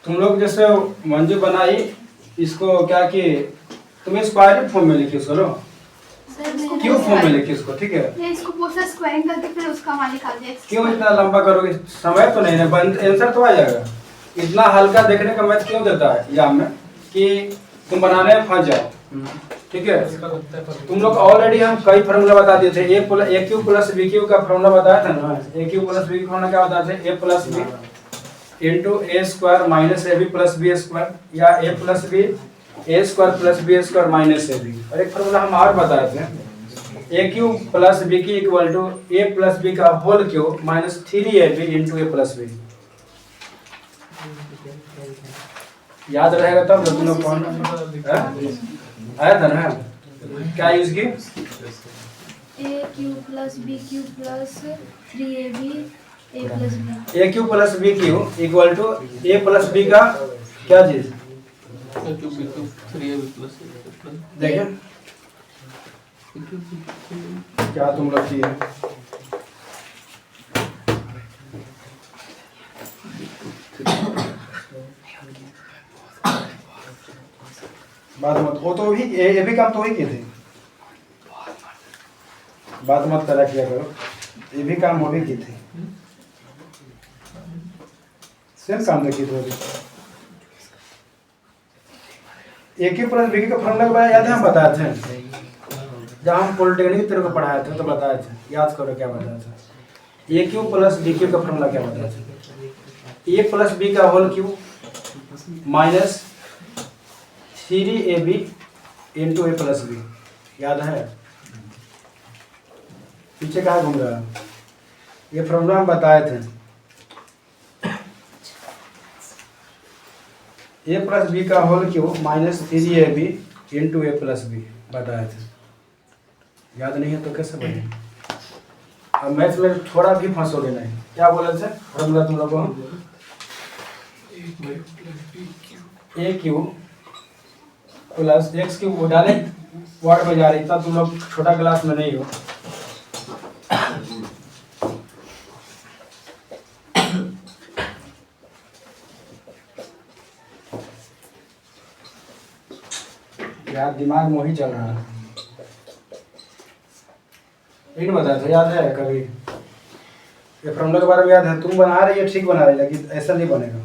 तुम लोग जैसे मंजू बनाई इसको क्या कि तुम्हें स्क्वायर फॉर्म में लिखी उसको लो, क्यों फॉर्म में लिखी उसको, ठीक है। ये इसको पूरा स्क्वायरिंग करके फिर उसका मान निकाल दिया। क्यों इतना लंबा करोगे, समय तो नहीं है, आंसर तो आ जाएगा। इतना हल्का देखने का मैथ क्यों देता है एग्जाम में कि तुम बनाने में फंस जाओ, ठीक है। तुम लोग ऑलरेडी हम कई फार्मूला बता दिए थे, a cube plus b cube का फार्मूला बताया था ना। ए क्यू प्लस बी का फार्मूला क्या बताते थे, a plus b into a square minus a b plus b square, या a plus b a square plus b square minus a b. और एक फार्मूला हम और बताए थे, ए क्यू प्लस बी की equal to a plus b का whole cube minus 3ab into a plus b. याद रहेगा तब तुम लोग कौन आया था ना, क्या यूज की, a cube plus b cube plus 3ab a plus b. A cube plus b cube equal to a plus b का क्या चीज, देखिए क्या तुम लोग किए, बात मत वो तो भी ये भी काम तो ही किए थे, बात मत करा किया करो, ये भी काम वो भी किए थे, सेम काम देखिए तो अभी। ए क्यू प्लस बी क्यू का फॉर्मूला के बारे में याद है, हम बताए थे जब हम पॉलिटेक्निक तेरे को पढ़ाए थे तो बताए थे, याद करो क्या बताया था। A cube plus b cube का फॉर्मूला क्या बताया था, ए प्लस बी का whole cube minus 3ab into a plus b, याद है। पीछे कहाँ घूम रहा है, ये फॉर्मूला हम बताए थे, ए प्लस बी का whole cube minus 3ab into a plus b बताए थे, याद नहीं है तो कैसे बने। अब मैथ में थोड़ा भी फंसोगे नहीं, क्या बोले थे फॉर्मूला तुम लोगों को, ए क्यूब प्लस एक्स क्यूब डाले वर्ड में जा रही, इतना तुम लोग छोटा क्लास में नहीं हो। यार दिमाग में ही चल रहा है, इन बताया था, याद है कभी ये फॉर्मूला के बारे में याद है, तुम बना रही है ठीक बना रही है लेकिन ऐसा नहीं बनेगा,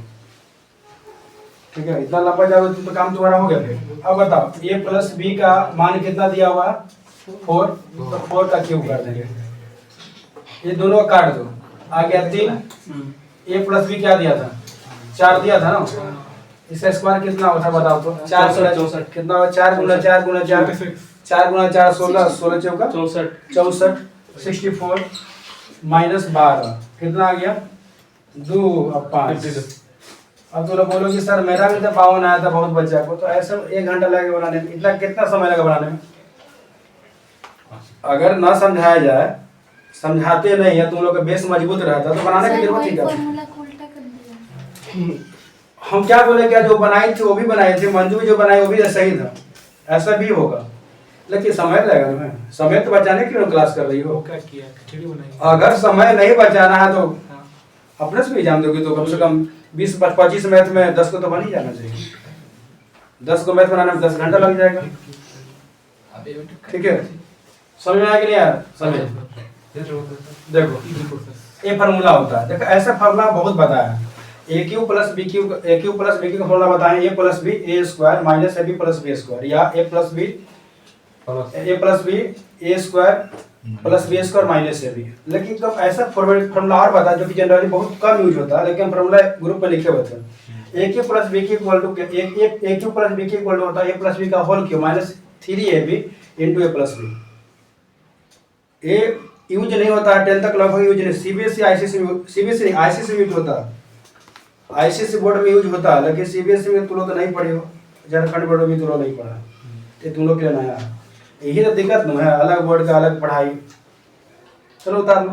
ठीक है। इतना लंबा जाओगे तो काम तुम्हारा हो गया। फिर अब बताओ ए प्लस बी का मान कितना दिया हुआ, 4, तो 4 का क्यूब कर देंगे, ये दोनों काट दो, आ गया 3। ए प्लस बी क्या दिया था, 4 दिया था ना, इसका स्क्वायर कितना होता है बताओ तो, 4 कितना हुआ, 4 गुना 4 गुना 4 4 गुना 4 16 16 चौका 64 64 माइनस 12 कितना आ गया 2 और 5। अब तो लोग बोलोगे सर मेरा भी तो 52 आया था बहुत बच्चा को, तो ऐसा 1 घंटा लगे बनाने में, इतना कितना समय लगा बनाने में। अगर ना समझाया जाए, समझाते नहीं है, तुम लोग का बेस मजबूत रहता तो बनाने की जरूरत ही क्या। हम क्या बोले, क्या जो बनाई थी वो भी बनाई थी, मंजू भी जो बनाई वो भी सही था, ऐसा भी होगा, लेकिन समय लगेगा ना, समय तो बचाने की क्लास कर रही हो। क्या किया, खिचड़ी बनाई। अगर समय नहीं बचाना है तो अपने से भी एग्जाम दोगे तो कम से कम 20-25 मैथ में 10 को तो बन ही जाना चाहिए, 10 को मैथ बनाने में 10 घंटा लग जाएगा, ठीक है। समझ में आया कि नहीं आया, समझ देखो ये फार्मूला होता है, देखो ऐसा फार्मूला बहुत बताया, a cube plus b cube का फॉर्मूला बताएं, a plus b a square minus a b plus b square, या a plus b a square plus b square minus a b. लेकिन तो ऐसा फॉर्मूला और बता जो कि जनरली बहुत कम यूज होता है, लेकिन फॉर्मूला ग्रुप में लिखे हुए थे, a cube plus b cube equal to a cube plus b cube equal to होता है ए प्लस बी का whole cube minus 3ab into a plus b. ए यूज नहीं होता है 10 तक लगभग यूज नहीं, सीबीएसई आईसीएसई यूज होता है, आईसीएसई बोर्ड में यूज होता है, लेकिन सीबीएसई में तुम लोग तो नहीं पढ़े हो, झारखंड बोर्ड में तुम लोग नहीं पढ़ा, तो तुम लोग के लिए नया, यही तो दिक्कत न है, अलग बोर्ड का अलग पढ़ाई। चलो उतार लो।